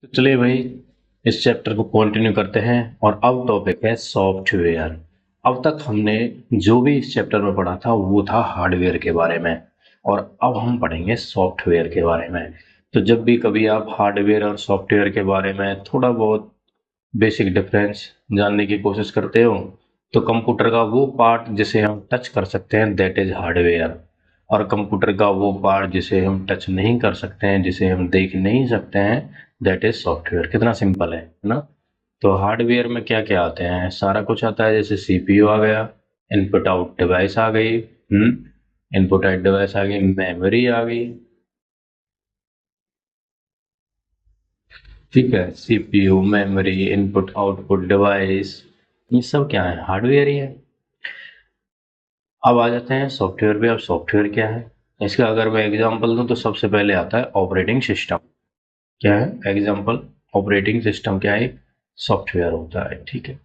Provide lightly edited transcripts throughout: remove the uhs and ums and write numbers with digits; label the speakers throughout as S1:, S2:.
S1: तो चलिए भाई, इस चैप्टर को कंटिन्यू करते हैं। और अब टॉपिक है सॉफ्टवेयर। अब तक हमने जो भी इस चैप्टर में पढ़ा था वो था हार्डवेयर के बारे में, और अब हम पढ़ेंगे सॉफ्टवेयर के बारे में। तो जब भी कभी आप हार्डवेयर और सॉफ्टवेयर के बारे में थोड़ा बहुत बेसिक डिफरेंस जानने की कोशिश करते हो, तो कंप्यूटर का वो पार्ट जिसे हम टच कर सकते हैं दैट इज हार्डवेयर, और कंप्यूटर का वो पार्ट जिसे हम टच नहीं कर सकते हैं, जिसे हम देख नहीं सकते हैं, दैट इज सॉफ्टवेयर। कितना सिंपल है ना। तो हार्डवेयर में क्या क्या आते हैं, सारा कुछ आता है। जैसे सीपीयू आ गया, इनपुट आउट डिवाइस आ गई, इनपुट आउट डिवाइस आ गई, मेमोरी आ गई। ठीक है, CPU, memory, input output device, ये सब क्या है, हार्डवेयर ही है। अब आ जाते हैं सॉफ्टवेयर पे। अब सॉफ्टवेयर क्या है, इसका अगर मैं एग्जांपल दूं तो सबसे पहले आता है ऑपरेटिंग सिस्टम। क्या है एग्जांपल, ऑपरेटिंग सिस्टम क्या है, सॉफ्टवेयर होता है। ठीक है,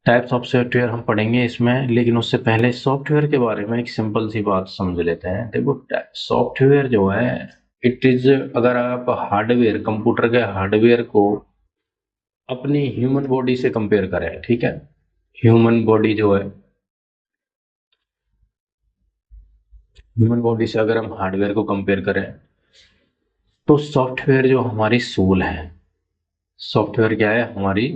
S1: टाइप्स ऑफ सॉफ्टवेयर हम पढ़ेंगे इसमें, लेकिन उससे पहले सॉफ्टवेयर के बारे में एक सिंपल सी बात समझ लेते हैं। देखो, सॉफ्टवेयर जो है, इट इज, अगर आप हार्डवेयर, कंप्यूटर के हार्डवेयर को अपनी ह्यूमन बॉडी से कंपेयर करें, ठीक है, ह्यूमन बॉडी जो है, ह्यूमन बॉडी से अगर हम हार्डवेयर को कंपेयर करें, तो सॉफ्टवेयर जो हमारी सोल है, सॉफ्टवेयर क्या है, हमारी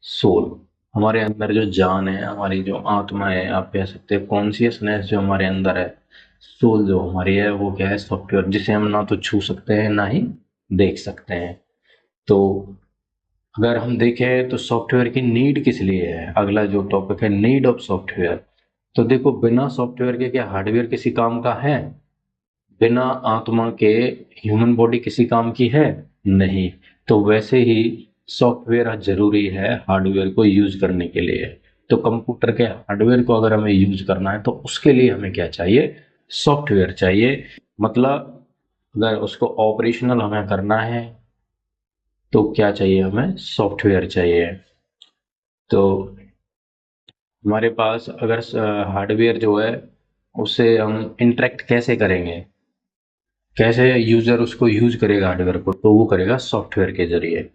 S1: सोल, हमारे अंदर जो जान है, हमारी जो आत्मा है, आप कह सकते हैं कॉन्शियसनेस जो हमारे अंदर है, सोल जो हमारी है, वो क्या है, सॉफ्टवेयर, जिसे हम ना तो छू सकते हैं ना ही देख सकते हैं। तो अगर हम देखें तो सॉफ्टवेयर की नीड किस लिए है, अगला जो टॉपिक है नीड ऑफ सॉफ्टवेयर। तो देखो, बिना सॉफ्टवेयर के क्या हार्डवेयर किसी काम का है? बिना आत्मा के ह्यूमन बॉडी किसी काम की है? नहीं। तो वैसे ही सॉफ्टवेयर जरूरी है हार्डवेयर को यूज करने के लिए। तो कंप्यूटर के हार्डवेयर को अगर हमें यूज करना है तो उसके लिए हमें क्या चाहिए, सॉफ्टवेयर चाहिए। मतलब अगर उसको ऑपरेशनल हमें करना है तो क्या चाहिए, हमें सॉफ्टवेयर चाहिए। तो हमारे पास अगर हार्डवेयर जो है, उससे हम इंटरेक्ट कैसे करेंगे, कैसे यूजर उसको यूज करेगा हार्डवेयर को, तो वो करेगा सॉफ्टवेयर के जरिए।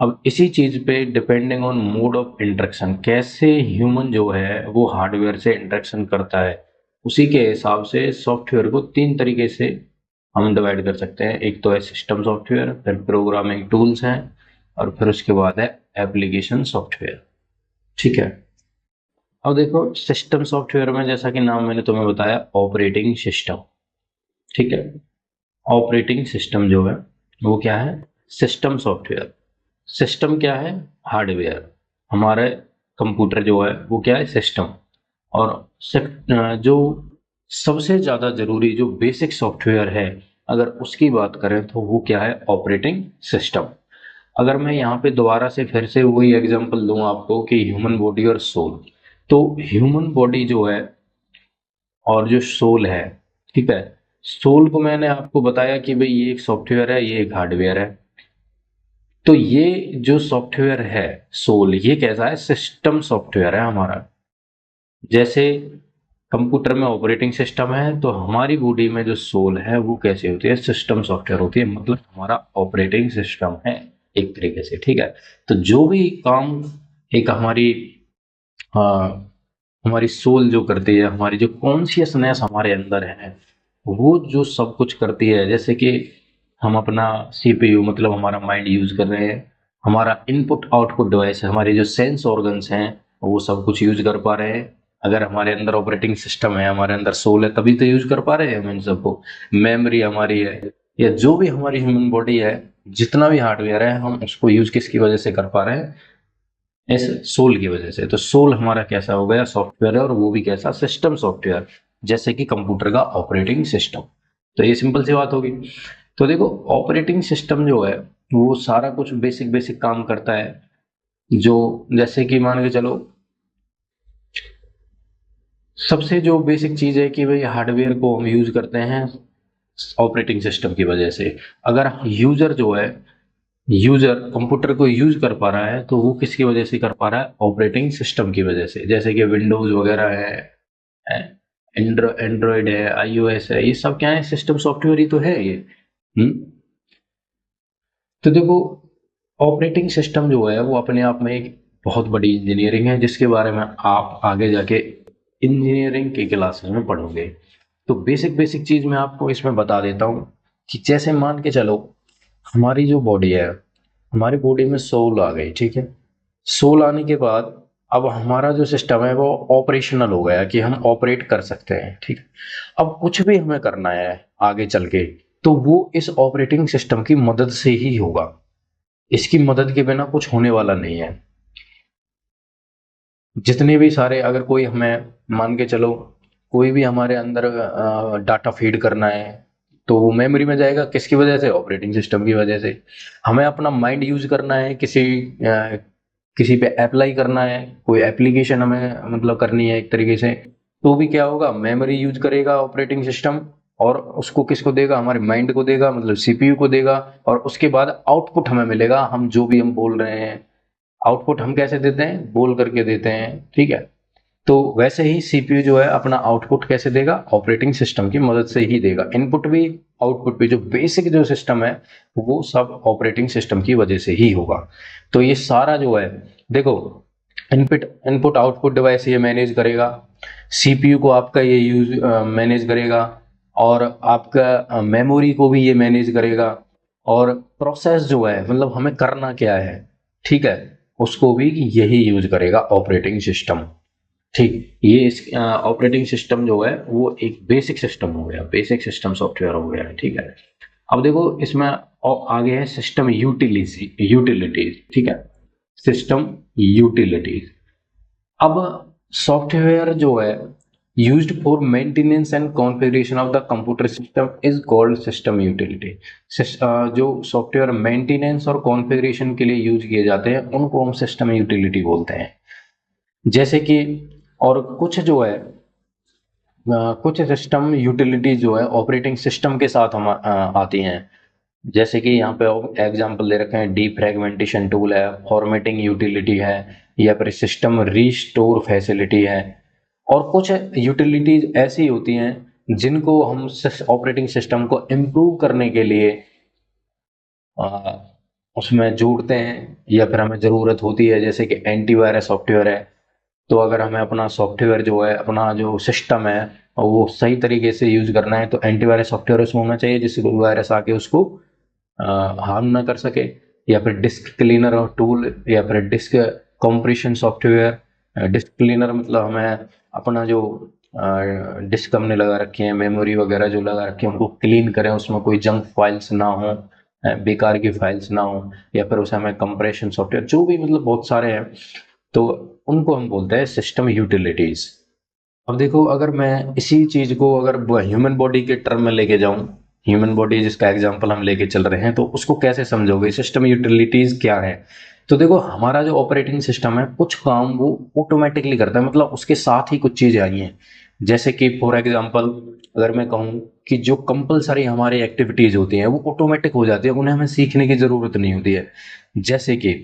S1: अब इसी चीज पे depending on mode of interaction, कैसे ह्यूमन जो है वो हार्डवेयर से इंटरेक्शन करता है, उसी के हिसाब से सॉफ्टवेयर को तीन तरीके से हम डिवाइड कर सकते हैं। एक तो है सिस्टम सॉफ्टवेयर, फिर प्रोग्रामिंग टूल्स हैं, और फिर उसके बाद है एप्लीकेशन सॉफ्टवेयर। ठीक है, अब देखो सिस्टम सॉफ्टवेयर में, जैसा कि नाम मैंने तुम्हें बताया, ऑपरेटिंग सिस्टम। ठीक है, ऑपरेटिंग सिस्टम जो है वो क्या है, सिस्टम सॉफ्टवेयर। सिस्टम क्या है, हार्डवेयर। हमारे कंप्यूटर जो है वो क्या है, सिस्टम। और जो सबसे ज़्यादा जरूरी जो बेसिक सॉफ्टवेयर है, अगर उसकी बात करें तो वो क्या है, ऑपरेटिंग सिस्टम। अगर मैं यहाँ पे दोबारा से फिर से वही एग्जांपल दूं आपको कि ह्यूमन बॉडी और सोल, तो ह्यूमन बॉडी जो है और जो सोल है, ठीक है, सोल को मैंने आपको बताया कि भाई ये एक सॉफ्टवेयर है, ये एक हार्डवेयर है। तो ये जो सॉफ्टवेयर है सोल, ये कैसा है, सिस्टम सॉफ्टवेयर है हमारा। जैसे कंप्यूटर में ऑपरेटिंग सिस्टम है, तो हमारी बॉडी में जो सोल है वो कैसे होती है, सिस्टम सॉफ्टवेयर होती है, मतलब हमारा ऑपरेटिंग सिस्टम है एक तरीके से। ठीक है, तो जो भी काम एक हमारी हमारी सोल जो करती है, हमारी जो कॉन्शियसनेस हमारे अंदर है, वो जो सब कुछ करती है, जैसे कि हम अपना सीपीयू, मतलब हमारा माइंड यूज कर रहे हैं, हमारा इनपुट आउटपुट डिवाइस है, हमारे जो सेंस ऑर्गन्स हैं वो सब कुछ यूज कर पा रहे हैं। अगर हमारे अंदर ऑपरेटिंग सिस्टम है, हमारे अंदर सोल है, तभी तो यूज कर पा रहे हैं हम इन सबको। मेमोरी हमारी है, या जो भी हमारी ह्यूमन बॉडी है, जितना भी हार्डवेयर है, हम उसको यूज किसकी वजह से कर पा रहे हैं, इस सोल की वजह से। तो सोल हमारा कैसा हो गया, सॉफ्टवेयर है, और वो भी कैसा, सिस्टम सॉफ्टवेयर, जैसे कि कंप्यूटर का ऑपरेटिंग सिस्टम। तो ये सिंपल सी बात होगी। तो देखो, ऑपरेटिंग सिस्टम जो है वो सारा कुछ बेसिक बेसिक काम करता है। जो, जैसे कि मान के चलो, सबसे जो बेसिक चीज है कि भाई हार्डवेयर को हम यूज करते हैं ऑपरेटिंग सिस्टम की वजह से। अगर यूजर जो है, यूजर कंप्यूटर को यूज कर पा रहा है, तो वो किसकी वजह से कर पा रहा है, ऑपरेटिंग सिस्टम की वजह से। जैसे कि विंडोज वगैरह है, एंड्रॉयड है, आईओएस है, ये सब क्या है, सिस्टम सॉफ्टवेयर ही तो है ये। हम्म तो देखो, ऑपरेटिंग सिस्टम जो है वो अपने आप में एक बहुत बड़ी इंजीनियरिंग है, जिसके बारे में आप आगे जाके इंजीनियरिंग की क्लासेस में पढ़ोगे। तो बेसिक बेसिक चीज मैं आपको इसमें बता देता हूँ कि जैसे मान के चलो, हमारी जो बॉडी है, हमारी बॉडी में सोल आ गई, ठीक है। सोल आने के बाद अब हमारा जो सिस्टम है वो ऑपरेशनल हो गया कि हम ऑपरेट कर सकते हैं, ठीक है। अब कुछ भी हमें करना है आगे चल के, तो वो इस ऑपरेटिंग सिस्टम की मदद से ही होगा। इसकी मदद के बिना कुछ होने वाला नहीं है। जितने भी सारे, अगर कोई हमें, मान के चलो, कोई भी हमारे अंदर डाटा फीड करना है, तो वो मेमोरी में जाएगा, किसकी वजह से? ऑपरेटिंग सिस्टम की वजह से। हमें अपना माइंड यूज करना है, किसी पे अप्लाई करना है, कोई एप्लीकेशन हमें मतलब करनी है एक तरीके से, तो भी क्या होगा? मेमोरी यूज करेगा ऑपरेटिंग सिस्टम। और उसको किसको देगा? हमारे माइंड को देगा, मतलब सीपीयू को देगा। और उसके बाद आउटपुट हमें मिलेगा, हम जो भी हम बोल रहे हैं। आउटपुट हम कैसे देते हैं? बोल करके देते हैं, ठीक है। तो वैसे ही सीपीयू जो है अपना आउटपुट कैसे देगा? ऑपरेटिंग सिस्टम की मदद से ही देगा। इनपुट भी आउटपुट भी, जो बेसिक जो सिस्टम है, वो सब ऑपरेटिंग सिस्टम की वजह से ही होगा। तो ये सारा जो है, देखो, इनपुट इनपुट आउटपुट डिवाइस ये मैनेज करेगा। सीपीयू को आपका ये यूज मैनेज करेगा। और आपका मेमोरी को भी ये मैनेज करेगा। और प्रोसेस जो है, मतलब हमें करना क्या है, ठीक है, उसको भी यही यूज करेगा ऑपरेटिंग सिस्टम। ठीक, ये इस ऑपरेटिंग सिस्टम जो है वो एक बेसिक सिस्टम हो गया, बेसिक सिस्टम सॉफ्टवेयर हो गया, ठीक है। अब देखो इसमें आगे है सिस्टम यूटिलिटीज, ठीक है। System utilities. अब सॉफ्टवेयर जो है used for maintenance and configuration of the computer system is called system utility. जो सॉफ्टवेयर मेंटेनेंस और कॉन्फ़िगरेशन के लिए यूज किए जाते हैं, उनको हम सिस्टम यूटिलिटी बोलते हैं। जैसे कि, और कुछ जो है, कुछ सिस्टम यूटिलिटी जो है ऑपरेटिंग सिस्टम के साथ हम आती हैं। जैसे कि यहाँ पे एग्जांपल दे रखे हैं, डीफ्रैगमेंटेशन टूल है, फॉर्मेटिंग यूटिलिटी है, या फिर सिस्टम रीस्टोर फैसिलिटी है। और कुछ यूटिलिटीज ऐसी होती हैं जिनको हम ऑपरेटिंग सिस्टम को इम्प्रूव करने के लिए अ, उसमें जोड़ते हैं, या फिर हमें ज़रूरत होती है। जैसे कि एंटीवायरस सॉफ्टवेयर है, तो अगर हमें अपना सॉफ्टवेयर जो है, अपना जो सिस्टम है, और वो सही तरीके से यूज करना है, तो एंटीवायरस सॉफ्टवेयर उसमें होना चाहिए, जिससे कोई वायरस आके उसको हार्म ना कर सके। या फिर डिस्क क्लीनर और टूल, या फिर disk compression software. Disk cleaner मतलब हमें अपना जो डिस्क हमने लगा रखी है, मेमोरी वगैरह जो लगा रखी है, उनको क्लीन करें, उसमें कोई जंक फाइल्स ना हो, बेकार की फाइल्स ना हो। या फिर उसे हमें कंप्रेशन सॉफ्टवेयर, जो भी मतलब बहुत सारे हैं, तो उनको हम बोलते हैं सिस्टम यूटिलिटीज। अब देखो, अगर मैं इसी चीज को अगर ह्यूमन बॉडी के टर्म में लेके जाऊं, ह्यूमन बॉडी जिसका एग्जांपल हम लेके चल रहे हैं, तो उसको कैसे समझोगे? सिस्टम यूटिलिटीज क्या है? तो देखो, हमारा जो ऑपरेटिंग सिस्टम है, कुछ काम वो ऑटोमेटिकली करता है, मतलब उसके साथ ही कुछ चीजें आई हैं। जैसे कि फॉर एग्जांपल, अगर मैं कहूँ कि जो कंपलसरी हमारी एक्टिविटीज होती हैं वो ऑटोमेटिक हो जाती है, उन्हें हमें सीखने की जरूरत नहीं होती है। जैसे कि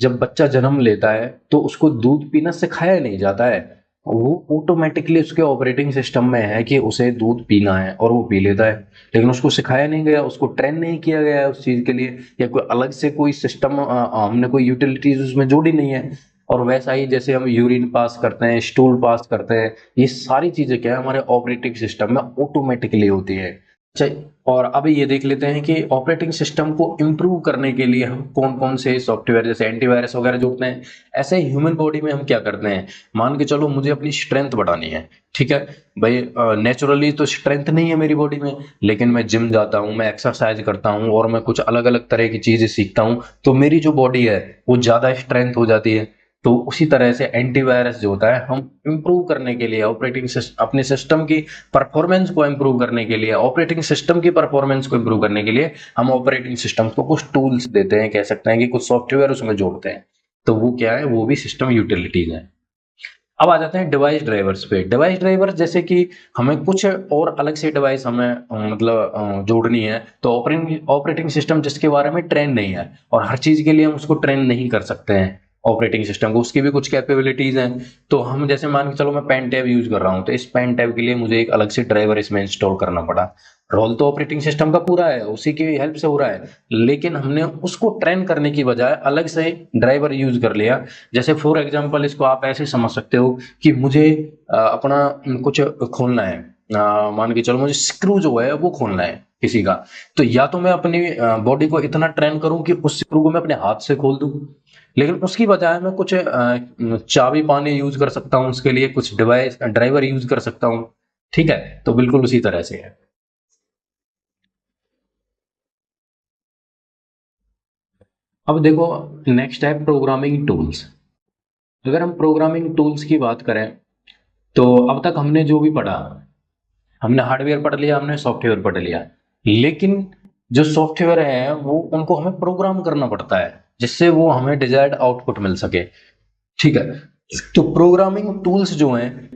S1: जब बच्चा जन्म लेता है, तो उसको दूध पीना सिखाया नहीं जाता है, वो ऑटोमेटिकली उसके ऑपरेटिंग सिस्टम में है कि उसे दूध पीना है, और वो पी लेता है। लेकिन उसको सिखाया नहीं गया, उसको ट्रेन नहीं किया गया है उस चीज के लिए, या कोई अलग से कोई सिस्टम, हमने कोई यूटिलिटीज उसमें जोड़ी नहीं है। और वैसा ही जैसे हम यूरिन पास करते हैं, स्टूल पास करते हैं, ये सारी चीजें क्या है, हमारे ऑपरेटिंग सिस्टम में ऑटोमेटिकली होती है। अच्छा, और अभी ये देख लेते हैं कि ऑपरेटिंग सिस्टम को इम्प्रूव करने के लिए हम कौन कौन से सॉफ्टवेयर, जैसे एंटीवायरस वगैरह जोड़ते हैं। ऐसे ही ह्यूमन बॉडी में हम क्या करते हैं, मान के चलो मुझे अपनी स्ट्रेंथ बढ़ानी है, ठीक है भाई। नेचुरली तो स्ट्रेंथ नहीं है मेरी बॉडी में, लेकिन मैं जिम जाता हूँ, मैं एक्सरसाइज करता हूँ, और मैं कुछ अलग अलग तरह की चीजें सीखता हूँ, तो मेरी जो बॉडी है वो ज्यादा स्ट्रेंथ हो जाती है। तो उसी तरह से एंटीवायरस जो होता है, हम इम्प्रूव करने के लिए ऑपरेटिंग अपने सिस्टम की परफॉर्मेंस को इम्प्रूव करने के लिए, ऑपरेटिंग सिस्टम की परफॉर्मेंस को इम्प्रूव करने के लिए, हम ऑपरेटिंग सिस्टम को कुछ टूल्स देते हैं, कह सकते हैं कि कुछ सॉफ्टवेयर उसमें जोड़ते हैं। तो वो क्या है? वो भी सिस्टम यूटिलिटीज है। अब आ जाते हैं डिवाइस ड्राइवर्स पे। डिवाइस ड्राइवर जैसे कि हमें कुछ और अलग से डिवाइस हमें मतलब जोड़नी है, तो ऑपरेटिंग ऑपरेटिंग सिस्टम जिसके बारे में ट्रेन नहीं है, और हर चीज के लिए हम उसको ट्रेन नहीं कर सकते हैं, ऑपरेटिंग सिस्टम को, उसकी भी कुछ कैपेबिलिटीज हैं। तो हम जैसे मान के चलो मैं पेन टैब यूज कर रहा हूँ, तो इस पेन टैब के लिए मुझे एक अलग से ड्राइवर इसमें इंस्टॉल करना पड़ा। रोल तो ऑपरेटिंग सिस्टम का पूरा है, उसी की हेल्प से हो रहा है, लेकिन हमने उसको ट्रेन करने की बजाय अलग से ड्राइवर यूज कर लिया। जैसे फॉर एग्जांपल इसको आप ऐसे समझ सकते हो कि मुझे अपना कुछ खोलना है, मान के चलो मुझे स्क्रू जो है वो खोलना है किसी का, तो या तो मैं अपनी बॉडी को इतना ट्रेन करूं कि उस स्क्रू को मैं अपने हाथ से खोल दूं, लेकिन उसकी बजाय मैं कुछ चाबी पानी यूज कर सकता हूं, उसके लिए कुछ डिवाइस ड्राइवर यूज कर सकता हूं। ठीक है, तो बिल्कुल उसी तरह से है। अब देखो, नेक्स्ट है प्रोग्रामिंग टूल्स। अगर हम प्रोग्रामिंग टूल्स की बात करें, तो अब तक हमने जो भी पढ़ा, हमने हार्डवेयर पढ़ लिया, हमने सॉफ्टवेयर पढ़ लिया, लेकिन जो सॉफ्टवेयर है वो उनको हमें प्रोग्राम करना पड़ता है जिससे वो हमें डिजायर्ड आउटपुट मिल सके। ठीक है, तो प्रोग्रामिंग टूल्स जो हैं,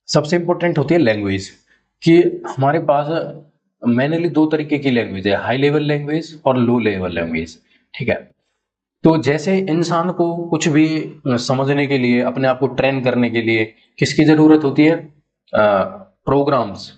S1: सबसे इंपॉर्टेंट होती है लैंग्वेज, कि हमारे पास मेनली दो तरीके की लैंग्वेज है, हाई लेवल लैंग्वेज और लो लेवल लैंग्वेज। ठीक है, तो जैसे इंसान को कुछ भी समझने के लिए, अपने आप को ट्रेन करने के लिए किसकी जरूरत होती है? प्रोग्राम्स।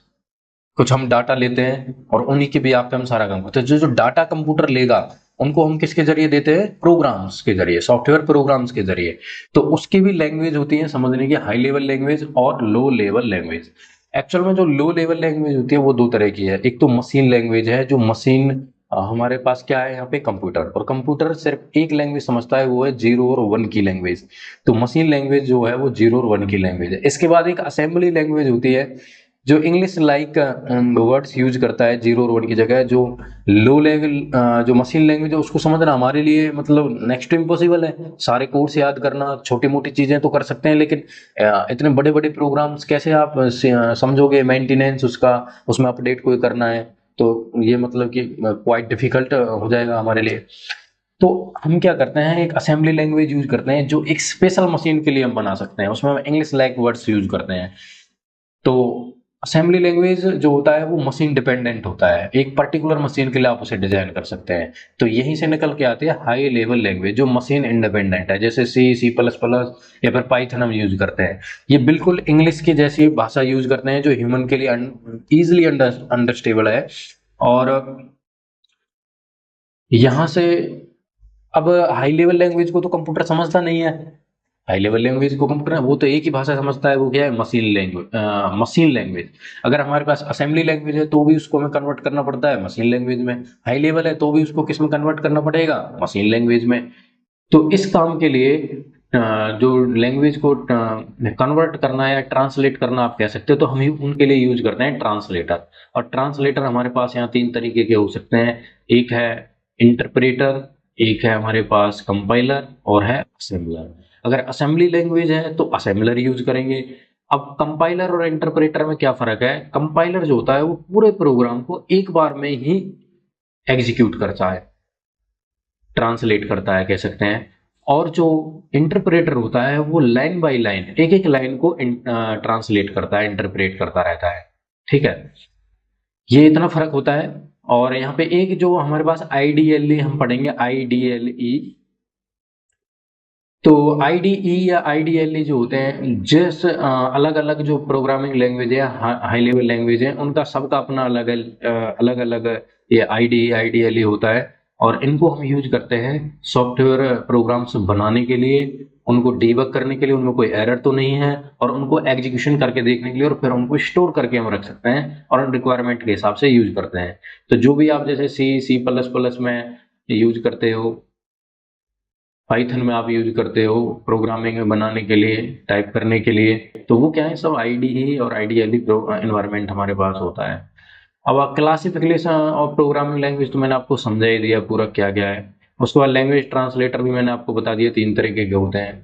S1: कुछ हम डाटा लेते हैं और उन्हीं के भी आप पे हम सारा काम करते हैं। जो जो डाटा कंप्यूटर लेगा उनको हम किसके जरिए देते हैं? प्रोग्राम्स के जरिए, सॉफ्टवेयर प्रोग्राम्स के जरिए। तो उसकी भी लैंग्वेज होती है समझने की, हाई लेवल लैंग्वेज और लो लेवल लैंग्वेज। एक्चुअल में जो लो लेवल लैंग्वेज होती है वो दो तरह की है। एक तो मशीन लैंग्वेज है, जो मशीन, हमारे पास क्या है यहाँ पे? कंप्यूटर, और कंप्यूटर सिर्फ एक लैंग्वेज समझता है, वो है जीरो और वन की लैंग्वेज। तो मशीन लैंग्वेज जो है वो जीरो और वन की लैंग्वेज है। इसके बाद एक असेंबली लैंग्वेज होती है, जो इंग्लिश लाइक वर्ड्स यूज करता है जीरो और वन की जगह। जो लो लेवल जो मशीन लैंग्वेज है उसको समझना हमारे लिए मतलब नेक्स्ट टू इम्पॉसिबल है। सारे कोर्स याद करना, छोटी मोटी चीजें तो कर सकते हैं, लेकिन इतने बड़े बड़े प्रोग्राम्स कैसे आप समझोगे? मेंटेनेंस उसका, उसमें अपडेट कोई करना है, तो ये मतलब कि क्वाइट डिफिकल्ट हो जाएगा हमारे लिए। तो हम क्या करते हैं, एक असेंबली लैंग्वेज यूज करते हैं जो एक स्पेशल मशीन के लिए हम बना सकते हैं, उसमें हम इंग्लिश लाइक वर्ड्स यूज करते हैं। तो असेंबली लैंग्वेज जो होता है वो मशीन डिपेंडेंट होता है, एक पर्टिकुलर मशीन के लिए आप उसे डिजाइन कर सकते हैं। तो यहीं से निकल के आती है हाई लेवल लैंग्वेज जो मशीन इंडिपेंडेंट है, जैसे सी, सी प्लस प्लस या फिर पाइथन हम यूज करते हैं। ये बिल्कुल इंग्लिश की जैसी भाषा यूज करते हैं, जो ह्यूमन के लिए इजिली अंडरस्टेबल है। और यहाँ से, अब हाई लेवल लैंग्वेज को तो कंप्यूटर समझता नहीं है। हाई लेवल लैंग्वेज को कंप्यूटर, वो तो एक ही भाषा समझता है, वो क्या है? Machine language. Machine language. अगर हमारे पास असेंबली लैंग्वेज है तो भी उसको हमें कन्वर्ट करना पड़ता है मशीन लैंग्वेज में। हाई लेवल है तो भी उसको किस में कन्वर्ट करना पड़ेगा? मशीन लैंग्वेज में। तो इस काम के लिए जो लैंग्वेज को कन्वर्ट करना है या ट्रांसलेट करना आप कह सकते हो, तो हम ही उनके लिए यूज करते हैं ट्रांसलेटर। और ट्रांसलेटर हमारे पास यहाँ तीन तरीके के हो सकते हैं। एक है इंटरप्रेटर, एक है हमारे पास कंपाइलर, और है असेंबलर। अगर असेंबली लैंग्वेज है तो असेंबलर यूज करेंगे। अब कंपाइलर और इंटरप्रेटर में क्या फर्क है? कंपाइलर जो होता है वो पूरे प्रोग्राम को एक बार में ही एग्जीक्यूट करता है, ट्रांसलेट करता है कह सकते हैं। और जो इंटरप्रेटर होता है वो लाइन बाय लाइन, एक एक लाइन को ट्रांसलेट करता है, इंटरप्रेट करता रहता है। ठीक है, ये इतना फर्क होता है। और यहाँ पे एक जो हमारे पास आईडीएलई हम पढ़ेंगे, आईडीएलई। तो आईडीई या आईडीएलई जो होते हैं, जिस अलग अलग जो प्रोग्रामिंग लैंग्वेज है, हाई लेवल लैंग्वेज है, उनका सबका अपना अलग अलग अलग ये आईडीई आईडीएलई होता है। और इनको हम यूज करते हैं सॉफ्टवेयर प्रोग्राम्स बनाने के लिए, उनको डीबग करने के लिए, उनमें कोई एरर तो नहीं है, और उनको एग्जीक्यूशन करके देखने के लिए, और फिर उनको स्टोर करके हम रख सकते हैं और रिक्वायरमेंट के हिसाब से यूज करते हैं। तो जो भी आप जैसे सी, सी प्लस प्लस में यूज करते हो, पाइथन में आप यूज करते हो प्रोग्रामिंग बनाने के लिए, टाइप करने के लिए, तो वो क्या है? सब आईडीई और आईडीएलई एनवायरनमेंट हमारे पास होता है। अब क्लासिफिकेशन और प्रोग्रामिंग लैंग्वेज तो मैंने आपको समझा ही दिया पूरा क्या क्या है। उसके बाद लैंग्वेज ट्रांसलेटर भी मैंने आपको बता दिया, तीन तरीके के होते हैं।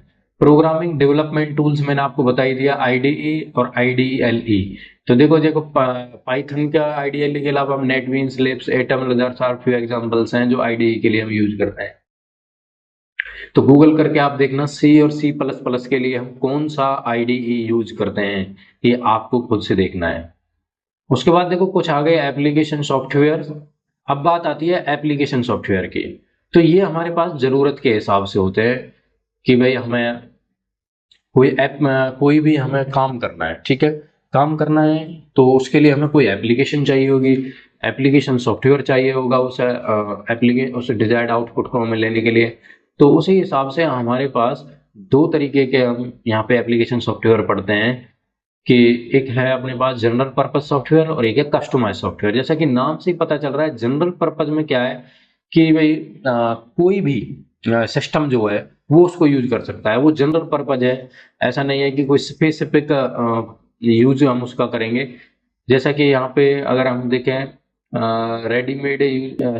S1: प्रोग्रामिंग डेवलपमेंट टूल्स मैंने आपको बता ही दिया, आईडीई और आईडीएलई। तो देखो देखो, पाइथन का आईडीएलई के अलावा हम नेटबीन्स, लिब्स, एटम, लदार, आर फ्यू एग्जांपल्स हैं जो आईडीई के लिए हम यूज करते हैं। तो गूगल करके आप देखना सी और सी प्लस प्लस के लिए हम कौन सा आईडीई यूज करते हैं, ये आपको खुद से देखना है। उसके बाद देखो कुछ आ गए एप्लीकेशन सॉफ्टवेयर। अब बात आती है एप्लीकेशन सॉफ्टवेयर की। तो ये हमारे पास जरूरत के हिसाब से होते हैं। कि भाई हमें कोई ऐप में कोई भी हमें काम करना है, ठीक है, काम करना है तो उसके लिए हमें कोई एप्लीकेशन चाहिए होगी, एप्लीकेशन सॉफ्टवेयर चाहिए होगा उसे उसे डिजायर्ड आउटपुट को हमें लेने के लिए। तो उसी हिसाब से हमारे पास दो तरीके के हम यहाँ पे एप्लीकेशन सॉफ्टवेयर पढ़ते हैं कि एक है अपने पास जनरल पर्पस सॉफ्टवेयर और एक है कस्टमाइज सॉफ्टवेयर। जैसा कि नाम से ही पता चल रहा है, जनरल पर्पस में क्या है कि भाई कोई भी सिस्टम जो है वो उसको यूज कर सकता है, वो जनरल पर्पज है। ऐसा नहीं है कि कोई स्पेसिफिक यूज हम उसका करेंगे। जैसा कि यहाँ पे अगर हम देखें, रेडीमेड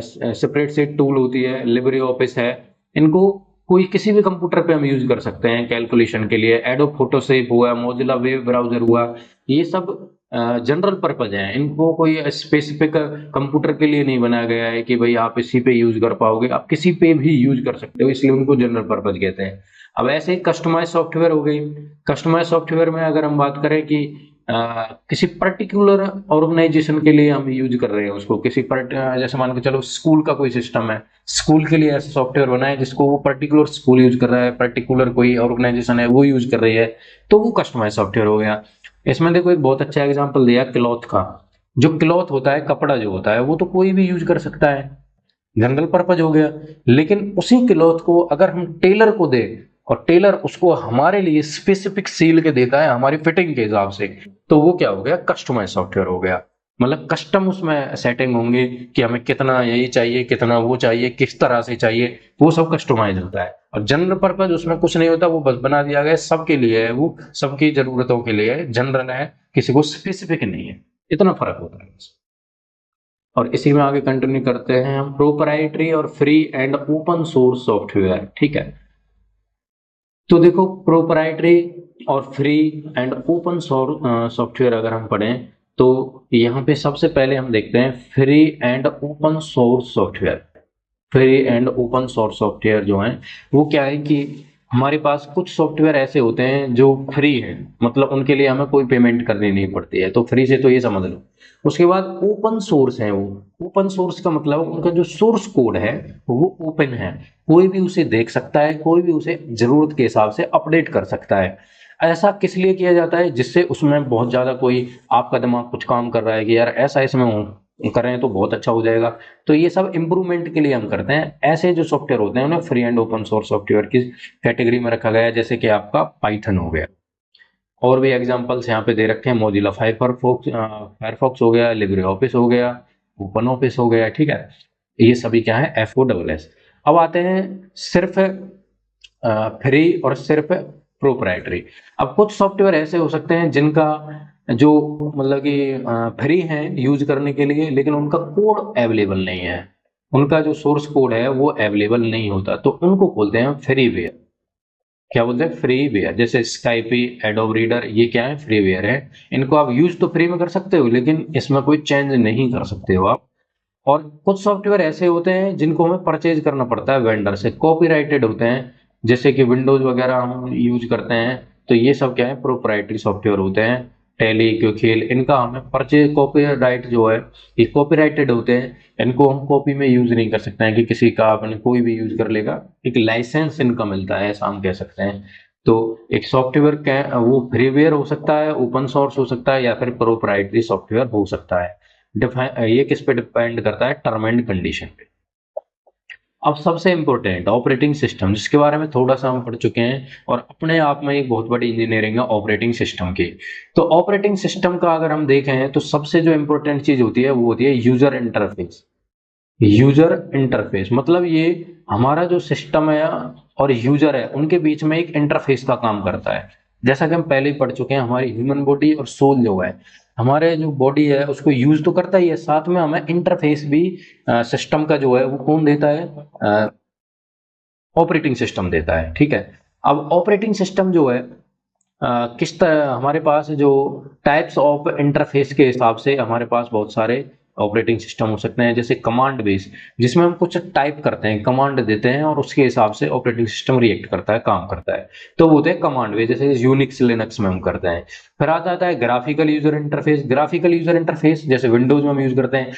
S1: सेपरेट सेट टूल होती है, लिब्रे ऑफिस है, इनको कोई किसी भी कंप्यूटर पे हम यूज कर सकते हैं कैलकुलेशन के लिए। एडोब फोटोशॉप हुआ, मोजिला वेब ब्राउजर हुआ, ये सब जनरल पर्पज है, इनको कोई स्पेसिफिक कंप्यूटर के लिए नहीं बनाया गया है कि भाई आप इसी पे यूज कर पाओगे, आप किसी पे भी यूज कर सकते हो, इसलिए उनको जनरल पर्पज कहते हैं। अब ऐसे ही कस्टमाइज सॉफ्टवेयर हो गई। कस्टमाइज सॉफ्टवेयर में अगर हम बात करें कि किसी पर्टिकुलर ऑर्गेनाइजेशन के लिए हम यूज कर रहे हैं उसको, जैसे मान के चलो स्कूल का कोई सिस्टम है, स्कूल के लिए ऐसा सॉफ्टवेयर बना है जिसको वो पर्टिकुलर स्कूल यूज कर रहा है, पर्टिकुलर कोई ऑर्गेनाइजेशन है वो यूज कर रही है, तो वो कस्टमाइज सॉफ्टवेयर हो गया। इसमें देखो एक बहुत अच्छा एग्जांपल दिया क्लॉथ का। जो क्लॉथ होता है, कपड़ा जो होता है, वो तो कोई भी यूज कर सकता है, जनरल पर्पज हो गया। लेकिन उसी क्लॉथ को अगर हम टेलर को दे और टेलर उसको हमारे लिए स्पेसिफिक सील के देता है हमारी फिटिंग के हिसाब से, तो वो क्या हो गया, कस्टमाइज सॉफ्टवेयर हो गया। मतलब कस्टम उसमें सेटिंग होंगे कि हमें कितना यही चाहिए, कितना वो चाहिए, किस तरह से चाहिए, वो सब कस्टमाइज होता है। और जनरल पर्पज उसमें कुछ नहीं होता, वो बस बना दिया गया सबके लिए है, वो सबकी जरूरतों के लिए है, जनरल है, किसी को स्पेसिफिक नहीं है। इतना फर्क होता है बस। और इसी में आगे कंटिन्यू करते हैं हम, प्रोपराइटरी और free and open source software, ठीक है। तो देखो प्रोपराइटरी और फ्री एंड ओपन सॉफ्टवेयर अगर हम पढ़ें तो यहाँ पे सबसे पहले हम देखते हैं free and open source software. Free and open source software जो है वो क्या है कि हमारे पास कुछ सॉफ्टवेयर ऐसे होते हैं जो फ्री हैं, मतलब उनके लिए हमें कोई पेमेंट करनी नहीं पड़ती है, तो फ्री से तो ये समझ लो। उसके बाद ओपन सोर्स है, वो ओपन सोर्स का मतलब उनका जो सोर्स कोड है वो ओपन है, कोई भी उसे देख सकता है, कोई भी उसे जरूरत के हिसाब से अपडेट कर सकता है। ऐसा किस लिए किया जाता है, जिससे उसमें बहुत ज्यादा कोई आपका दिमाग कुछ काम कर रहा है कि यार ऐसा इसमें करें तो बहुत अच्छा हो जाएगा, तो ये सब इंप्रूवमेंट के लिए हम करते हैं। ऐसे जो सॉफ्टवेयर होते हैं उन्हें free and open source software की कैटेगरी में रखा गया है, जैसे कि आपका पाइथन हो गया। और भी एग्जांपल्स यहाँ पे दे रखे हैं, मोजिला फायरफॉक्स हो गया, लिब्रे ऑफिस हो गया, ओपन ऑफिस हो गया, ठीक है। ये सभी क्या है, FOSS। अब आते हैं सिर्फ फ्री और सिर्फ प्रोप्राइटरी। अब कुछ सॉफ्टवेयर ऐसे हो सकते हैं जिनका जो मतलब कि फ्री है यूज करने के लिए, लेकिन उनका कोड अवेलेबल नहीं है, उनका जो सोर्स कोड है वो अवेलेबल नहीं होता, तो उनको बोलते हैं फ्रीवेयर। क्या बोलते हैं, फ्रीवेयर। जैसे स्काइपी, एडोब रीडर, ये क्या है, फ्रीवेयर है। इनको आप यूज तो फ्री में कर सकते हो, लेकिन इसमें कोई चेंज नहीं कर सकते हो आप। और कुछ सॉफ्टवेयर ऐसे होते हैं जिनको हमें परचेज करना पड़ता है वेंडर से, कॉपीराइटेड होते हैं, जैसे कि विंडोज वगैरह हम यूज करते हैं, तो ये सब क्या है, प्रोप्राइटरी सॉफ्टवेयर होते हैं। टैली, क्योंखेल, इनका हमें परचेज कॉपीराइट जो है, ये कॉपीराइटेड होते हैं, इनको हम कॉपी में यूज नहीं कर सकते हैं कि किसी का अपने कोई भी यूज कर लेगा, एक लाइसेंस इनका मिलता है, ऐसा हम कह सकते हैं। तो एक सॉफ्टवेयर क्या वो फ्रीवेयर हो सकता है, ओपन सोर्स हो सकता है, या फिर प्रोप्राइटरी सॉफ्टवेयर हो सकता है। डिफाइन ये किस पे डिपेंड करता है, टर्म एंड कंडीशन पे। अब सबसे इंपॉर्टेंट ऑपरेटिंग सिस्टम, जिसके बारे में थोड़ा सा हम पढ़ चुके हैं, और अपने आप में एक बहुत बड़ी इंजीनियरिंग है ऑपरेटिंग सिस्टम की। तो ऑपरेटिंग सिस्टम का अगर हम देखें तो सबसे जो इंपॉर्टेंट चीज होती है वो होती है यूजर इंटरफेस। यूजर इंटरफेस मतलब ये हमारा जो सिस्टम है और यूजर है उनके बीच में एक इंटरफेस का काम करता है। जैसा कि हम पहले ही पढ़ चुके हैं, हमारी ह्यूमन बॉडी और सोल जो है, हमारे जो बॉडी है उसको यूज तो करता ही है, साथ में हमें इंटरफेस भी सिस्टम का जो है वो कौन देता है, ऑपरेटिंग सिस्टम देता है, ठीक है। अब ऑपरेटिंग सिस्टम जो है किस तरह, हमारे पास जो टाइप्स ऑफ इंटरफेस के हिसाब से हमारे पास बहुत सारे ऑपरेटिंग सिस्टम हो सकते हैं। जैसे कमांड बेस, जिसमें हम कुछ टाइप करते हैं, कमांड देते हैं और उसके हिसाब से ऑपरेटिंग सिस्टम रिएक्ट करता है, काम करता है, तो वो होते हैं कमांड बेस, जैसे यूनिक्स लिनक्स में हम करते हैं। फिर आता है graphical user interface. Graphical user interface जैसे विंडोज में हम यूज करते हैं,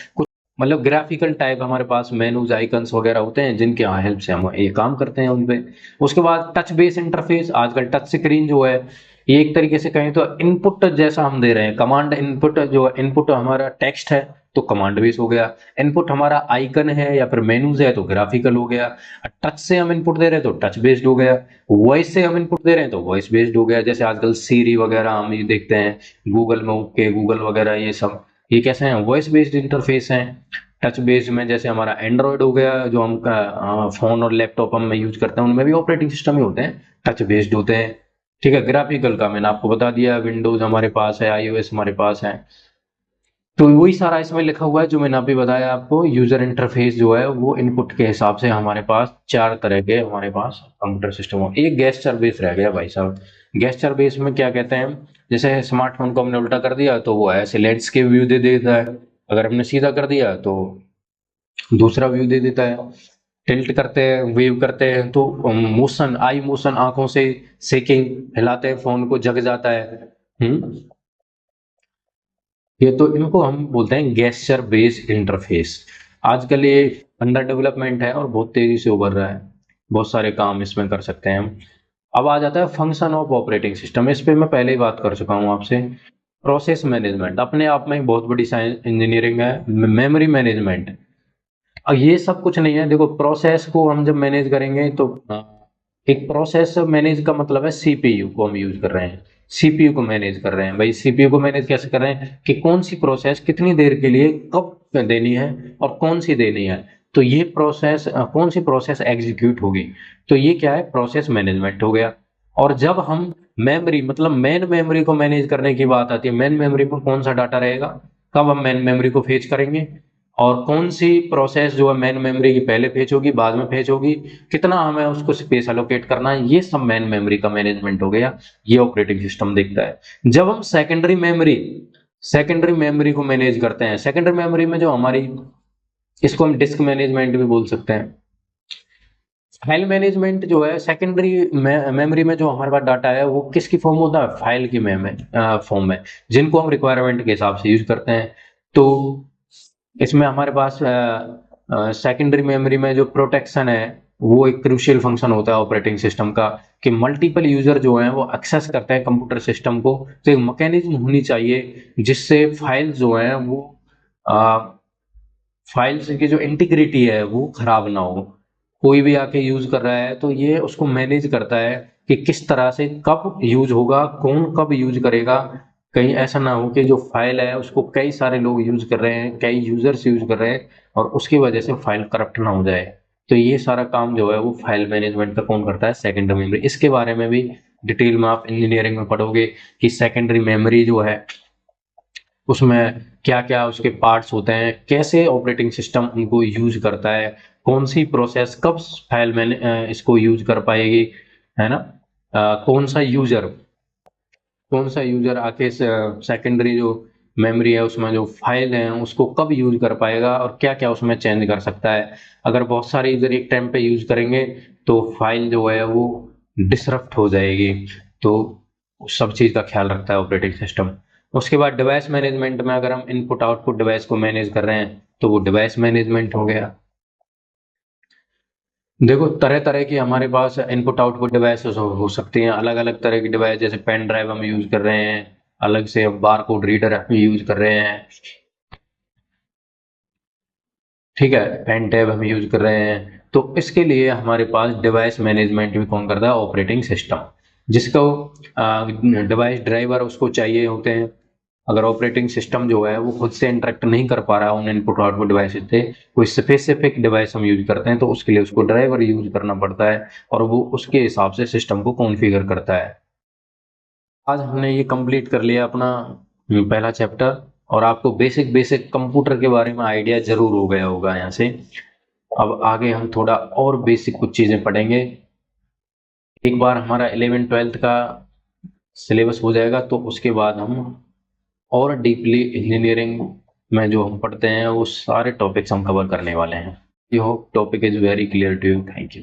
S1: मतलब ग्राफिकल टाइप हमारे पास मेनूज आइकन्स वगैरह होते हैं जिनके हेल्प से हम ये काम करते हैं उन पे। उसके बाद टच बेस इंटरफेस, आजकल टच स्क्रीन जो है ये एक तरीके से कहें तो इनपुट जैसा हम दे रहे हैं, कमांड इनपुट, जो इनपुट हमारा टेक्स्ट है तो कमांड बेस हो गया, इनपुट हमारा आइकन है या फिर मेनूज है तो ग्राफिकल हो गया, टच से हम इनपुट दे रहे हैं तो टच बेस्ड हो गया, वॉइस से हम इनपुट दे रहे हैं तो वॉइस बेस्ड हो गया। जैसे आजकल सीरी वगैरह हम ये देखते हैं, गूगल में ओके गूगल वगैरह, ये सब ये कैसे हैं, वॉइस बेस्ड इंटरफेस हैं। टच बेस्ड में जैसे हमारा एंड्रॉयड हो गया, जो हम फोन और लैपटॉप हम यूज करते हैं उनमें भी ऑपरेटिंग सिस्टम ही होते हैं, टच बेस्ड होते हैं। ठीक है, ग्राफिकल का मैंने आपको बता दिया, विंडोज हमारे पास है, आईओएस हमारे पास है। तो वही सारा इसमें लिखा हुआ है जो मैंने अभी बताया आपको। यूजर इंटरफेस जो है वो इनपुट के हिसाब से हमारे पास चार तरह के हमारे पास कंप्यूटर सिस्टम हो। एक गेस्चर बेस रह गया भाई साहब। गेस्चर बेस में क्या कहते हैं, जैसे स्मार्टफोन को हमने उल्टा कर दिया तो वो ऐसे लैंडस्केप व्यू दे देता है, अगर हमने सीधा कर दिया तो दूसरा व्यू दे देता है। टिल्ट करते हैं, वेव करते हैं तो मोशन, आई मोशन, आंखों से सेकिंग, हिलाते हैं फोन को जग जाता है। ये तो इनको हम बोलते हैं गेस्चर बेस्ड इंटरफेस। आजकल ये अंडर डेवलपमेंट है और बहुत तेजी से उभर रहा है, बहुत सारे काम इसमें कर सकते हैं हम। अब आ जाता है फंक्शन ऑफ ऑपरेटिंग सिस्टम, इस पे मैं पहले ही बात कर चुका हूँ आपसे। प्रोसेस मैनेजमेंट अपने आप में एक बहुत बड़ी साइंस इंजीनियरिंग है। मेमोरी मैनेजमेंट, अब ये सब कुछ नहीं है। देखो प्रोसेस को हम जब मैनेज करेंगे तो एक प्रोसेस मैनेज का मतलब है सीपीयू को हम यूज कर रहे हैं, सीपीयू को मैनेज कर रहे हैं। भाई सीपीयू को मैनेज कैसे कर रहे हैं कि कौन सी प्रोसेस कितनी देर के लिए कब देनी है और कौन सी देनी है, तो ये प्रोसेस कौन सी प्रोसेस एग्जीक्यूट होगी, तो ये क्या है, प्रोसेस मैनेजमेंट हो गया। और जब हम मेमोरी मतलब मेन मेमोरी को मैनेज करने की बात आती है, मेन मेमोरी पर कौन सा डाटा रहेगा, कब हम मेन मेमोरी को फेच करेंगे, और कौन सी प्रोसेस जो है मेन मेमोरी की पहले फेच होगी बाद में फेच होगी, कितना हमें उसको स्पेस एलोकेट करना है, ये सब मेन मेमोरी का मैनेजमेंट हो गया। ये ऑपरेटिंग सिस्टम देखता है। जब हम सेकेंडरी मेमोरी को मैनेज करते हैं, सेकेंडरी मेमोरी में जो हमारी, इसको हम डिस्क मैनेजमेंट भी बोल सकते हैं। फाइल मैनेजमेंट जो है, सेकेंडरी मेमोरी में जो हमारे पास डाटा है वो किसकी फॉर्म होता है, फाइल की फॉर्म में, जिनको हम रिक्वायरमेंट के हिसाब से यूज करते हैं। तो इसमें हमारे पास सेकेंडरी मेमोरी में जो प्रोटेक्शन है वो एक क्रूशियल फंक्शन होता है ऑपरेटिंग सिस्टम का, कि मल्टीपल यूजर जो हैं वो एक्सेस करते हैं कंप्यूटर सिस्टम को। तो एक मैकेनिज्म होनी चाहिए जिससे फाइल्स जो हैं वो फाइल्स की जो इंटीग्रिटी है वो खराब ना हो। कोई भी आके यूज कर रहा है तो ये उसको मैनेज करता है कि किस तरह से कब यूज होगा, कौन कब यूज करेगा। कहीं ऐसा ना हो कि जो फाइल है उसको कई सारे लोग यूज कर रहे हैं, कई यूजर्स यूज कर रहे हैं और उसकी वजह से फाइल करप्ट ना हो जाए। तो ये सारा काम जो है वो फाइल मैनेजमेंट का कौन करता है, सेकेंडरी मेमोरी। इसके बारे में भी डिटेल में आप इंजीनियरिंग में पढ़ोगे कि सेकेंडरी मेमोरी जो है उसमें क्या क्या उसके पार्ट्स होते हैं, कैसे ऑपरेटिंग सिस्टम उनको यूज करता है, कौन सी प्रोसेस कब फाइल में इसको यूज कर पाएगी, है ना। कौन सा यूजर आके सेकेंडरी जो मेमोरी है उसमें जो फाइल है उसको कब यूज कर पाएगा और क्या क्या उसमें चेंज कर सकता है। अगर बहुत सारे यूजर एक टाइम पे यूज करेंगे तो फाइल जो है वो डिसरप्ट हो जाएगी। तो उस सब चीज का ख्याल रखता है ऑपरेटिंग सिस्टम। उसके बाद डिवाइस मैनेजमेंट में अगर हम इनपुट आउटपुट डिवाइस को मैनेज कर रहे हैं तो वो डिवाइस मैनेजमेंट हो गया। देखो तरह तरह की हमारे पास इनपुट आउटपुट डिवाइसेस हो सकती हैं, अलग अलग तरह की डिवाइस, जैसे पेन ड्राइव हम यूज कर रहे हैं, अलग से बार कोड रीडर हम यूज कर रहे हैं। ठीक है, पेन टैब हम यूज कर रहे हैं, तो इसके लिए हमारे पास डिवाइस मैनेजमेंट भी कौन करता है, ऑपरेटिंग सिस्टम। जिसको डिवाइस ड्राइवर उसको चाहिए होते हैं। अगर ऑपरेटिंग सिस्टम जो है वो खुद से इंटरेक्ट नहीं कर पा रहा है उन इनपुट आउटपुट डिवाइस से, कोई स्पेसिफिक डिवाइस हम यूज करते हैं तो उसके लिए उसको ड्राइवर यूज करना पड़ता है और वो उसके हिसाब से सिस्टम को कॉन्फ़िगर करता है। आज हमने ये कंप्लीट कर लिया अपना पहला चैप्टर, और आपको बेसिक बेसिक कंप्यूटर के बारे में आइडिया जरूर हो गया होगा यहाँ से। अब आगे हम थोड़ा और बेसिक कुछ चीजें पढ़ेंगे। एक बार हमारा 11th 12th का सिलेबस हो जाएगा तो उसके बाद हम और डीपली इंजीनियरिंग में जो हम पढ़ते हैं वो सारे टॉपिक्स हम कवर करने वाले हैं। I hope topic is very clear to you. Thank you.